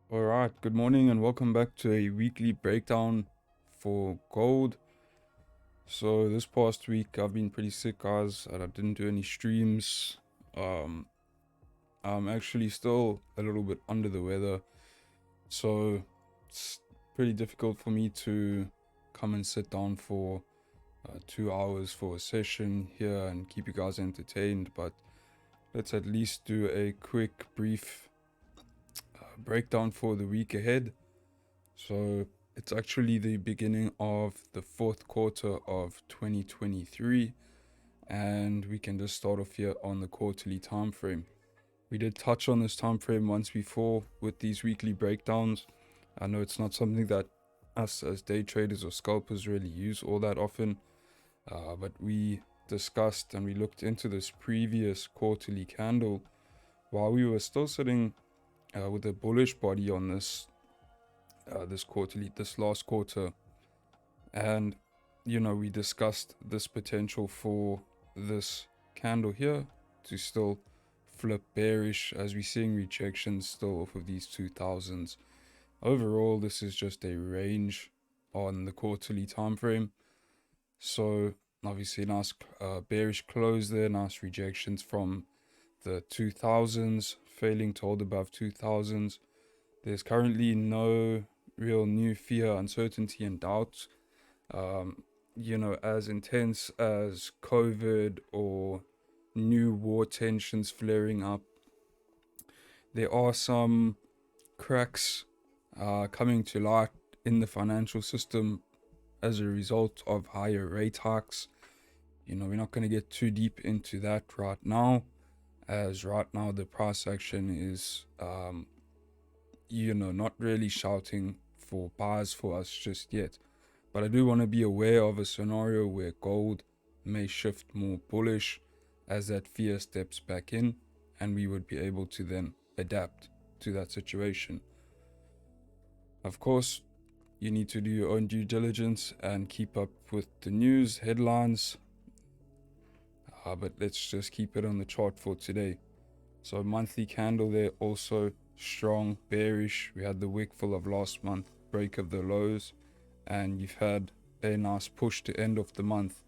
All right, good morning and welcome back to a weekly breakdown for gold. So this past week I've been pretty sick, guys, and I didn't do any streams. Um, I'm actually still a little bit under the weather, so it's pretty difficult for me to come and sit down for 2 hours for a session here and keep you guys entertained. But let's at least do a quick, brief breakdown for the week ahead. So it's actually the beginning of the fourth quarter of 2023, and we can just start off here on the quarterly time frame. We did touch on this time frame once before with these weekly breakdowns. I know it's not something that us as day traders or scalpers really use all that often, but we discussed and we looked into this previous quarterly candle while we were still sitting with a bullish body on this this last quarter. And we discussed this potential for this candle here to still flip bearish, as we're seeing rejections still off of these 2000s. Overall, this is just a range on the quarterly time frame. So obviously nice bearish close there, nice rejections from the 2000s, failing to hold above 2000s. There's currently no real new fear, uncertainty, and doubt, as intense as COVID or new war tensions flaring up. There are some cracks coming to light in the financial system as a result of higher rate hikes. We're not going to get too deep into that right now, as right now the price action is not really shouting for buys for us just yet. But I do want to be aware of a scenario where gold may shift more bullish as that fear steps back in, and we would be able to then adapt to that situation. Of course, you need to do your own due diligence and keep up with the news headlines, but let's just keep it on the chart for today. So monthly candle there, also strong bearish. We had the wick full of last month, break of the lows, and you've had a nice push to end of the month.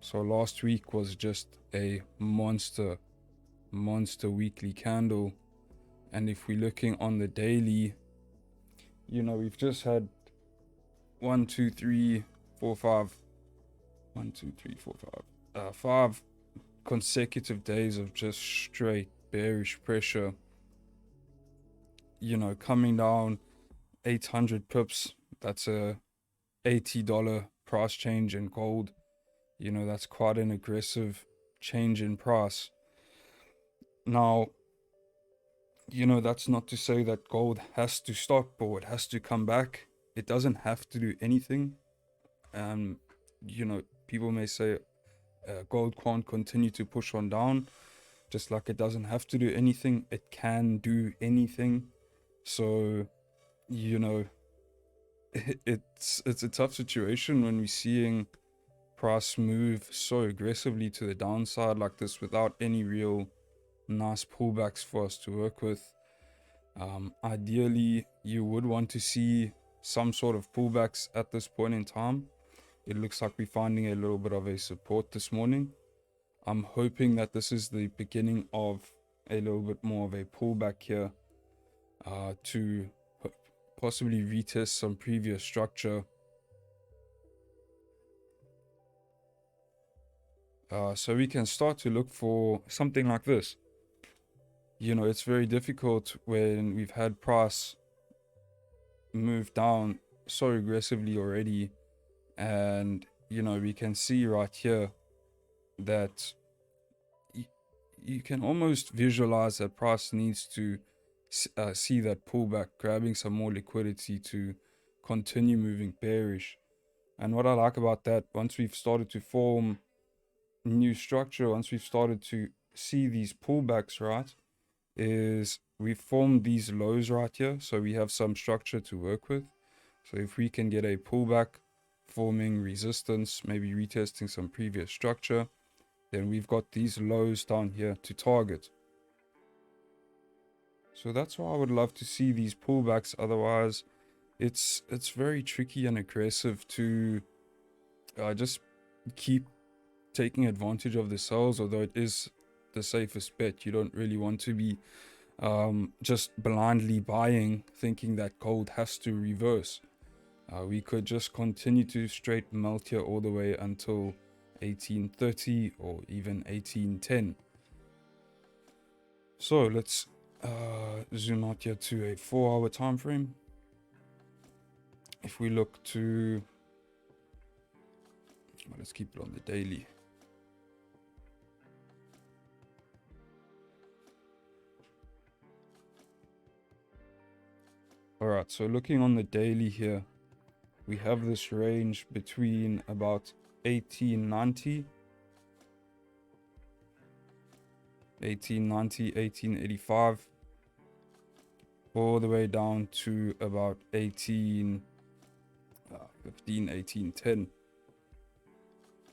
So last week was just a monster weekly candle. And if we're looking on the daily, we've just had 1 2 3 4 5 1 2 3 4 5 5 consecutive days of just straight bearish pressure, coming down 800 pips. That's a $80 price change in gold. That's quite an aggressive change in price. Now, that's not to say that gold has to stop or it has to come back. It doesn't have to do anything. People may say gold can't continue to push on down, just like it doesn't have to do anything. It can do anything. So, it's a tough situation when we're seeing price move so aggressively to the downside like this without any real nice pullbacks for us to work with. Ideally, you would want to see some sort of pullbacks at this point in time. It looks like we're finding a little bit of a support this morning. I'm hoping that this is the beginning of a little bit more of a pullback here to possibly retest some previous structure. So we can start to look for something like this. It's very difficult when we've had price move down so aggressively already, and we can see right here that you can almost visualize that price needs to see that pullback, grabbing some more liquidity to continue moving bearish. And what I like about that, once we've started to form new structure, once we've started to see these pullbacks, right, is we've formed these lows right here, so we have some structure to work with. So if we can get a pullback, forming resistance, maybe retesting some previous structure, then we've got these lows down here to target. So that's why I would love to see these pullbacks. Otherwise, it's very tricky and aggressive to just keep taking advantage of the sells, although it is the safest bet. You don't really want to be just blindly buying, thinking that gold has to reverse. We could just continue to straight melt here all the way until 1830 or even 1810. So let's zoom out here to a 4-hour time frame. If we look to, well, let's keep it on the daily. Alright, so looking on the daily here, we have this range between about 1890, 1885, all the way down to about 1810.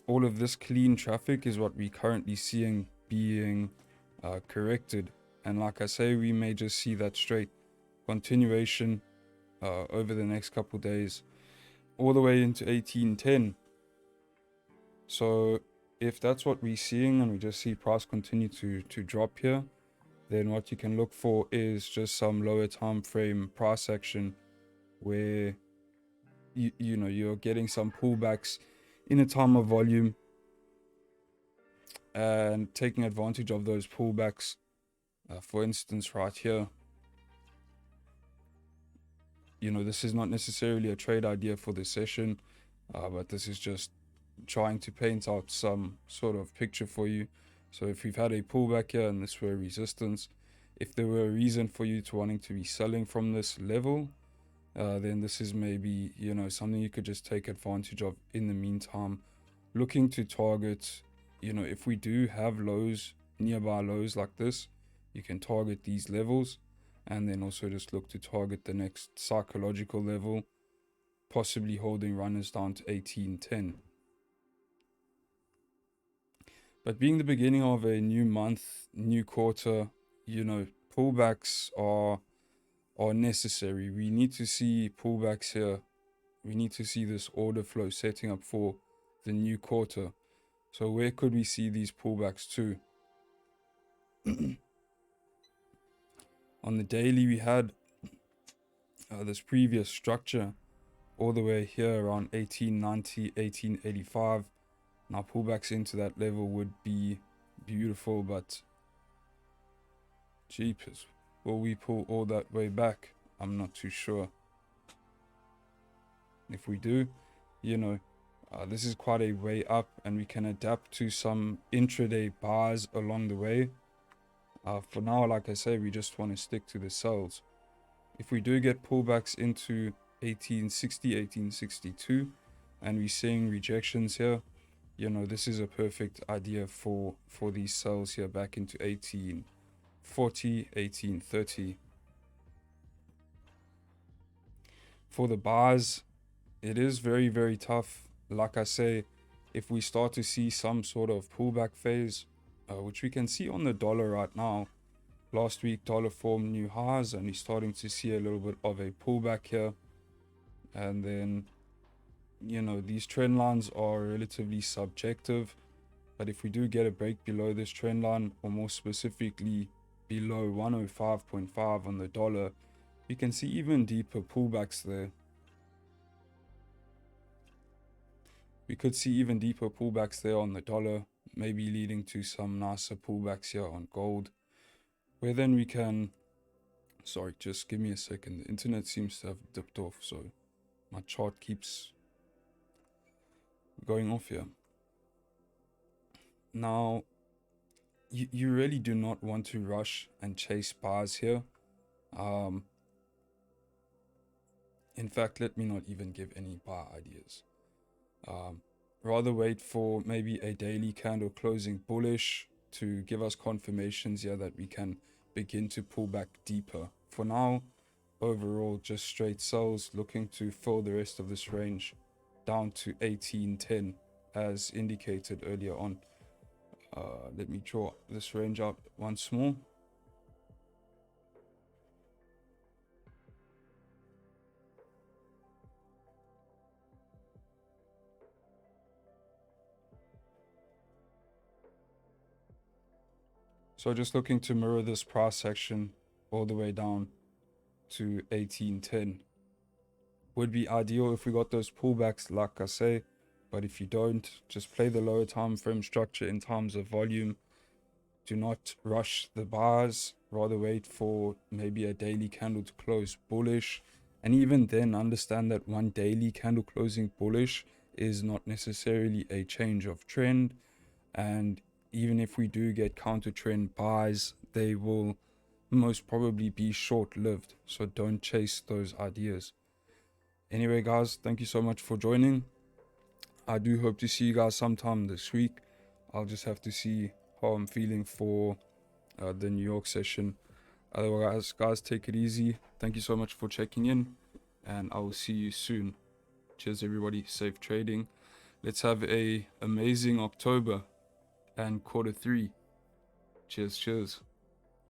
All of this clean traffic is what we're currently seeing being corrected. And like I say, we may just see that straight continuation over the next couple days, all the way into 1810. So if that's what we're seeing and we just see price continue to drop here, then what you can look for is just some lower time frame price action where you know you're getting some pullbacks in a time of volume and taking advantage of those pullbacks. For instance, right here, you know, this is not necessarily a trade idea for this session, but this is just trying to paint out some sort of picture for you. So if we've had a pullback here and this were resistance, if there were a reason for you to wanting to be selling from this level, then this is maybe, you know, something you could just take advantage of in the meantime. Looking to target, you know, if we do have lows, nearby lows like this, you can target these levels and then also just look to target the next psychological level, possibly holding runners down to 1810. But being the beginning of a new month, new quarter, you know, pullbacks are necessary. We need to see pullbacks here. We need to see this order flow setting up for the new quarter. So where could we see these pullbacks to? On the daily, we had this previous structure all the way here around 1890, 1885. Now pullbacks into that level would be beautiful, but jeepers, will we pull all that way back? I'm not too sure. If we do, you know, this is quite a way up and we can adapt to some intraday buys along the way. For now, like I say, we just want to stick to the sells. If we do get pullbacks into 1860, 1862, and we're seeing rejections here, you know, this is a perfect idea for these sells here back into 1840, 1830. For the buys, it is very, very tough. Like I say, if we start to see some sort of pullback phase, which we can see on the dollar right now. Last week, dollar formed new highs and we're starting to see a little bit of a pullback here. And then, you know, these trend lines are relatively subjective. But if we do get a break below this trend line, or more specifically below 105.5 on the dollar, you can see even deeper pullbacks there. We could see even deeper pullbacks there on the dollar, maybe leading to some nicer pullbacks here on gold, where then we can, sorry, just give me a second. The internet seems to have dipped off, so my chart keeps going off here. Now, you really do not want to rush and chase buys here. In fact, let me not even give any buy ideas. Rather wait for maybe a daily candle closing bullish to give us confirmations here that we can begin to pull back deeper. For now, overall, just straight sells, looking to fill the rest of this range down to 1810 as indicated earlier on. Let me draw this range out once more. So just looking to mirror this price action all the way down to 1810. Would be ideal if we got those pullbacks, like I say, but if you don't, just play the lower time frame structure in terms of volume. Do not rush the bars, rather wait for maybe a daily candle to close bullish. And even then, understand that one daily candle closing bullish is not necessarily a change of trend. And even if we do get counter trend buys, they will most probably be short-lived. So don't chase those ideas. Anyway, guys, thank you so much for joining. I do hope to see you guys sometime this week. I'll just have to see how I'm feeling for the New York session. Otherwise, guys, take it easy. Thank you so much for checking in, and I will see you soon. Cheers, everybody. Safe trading. Let's have a amazing October and quarter 3. Cheers.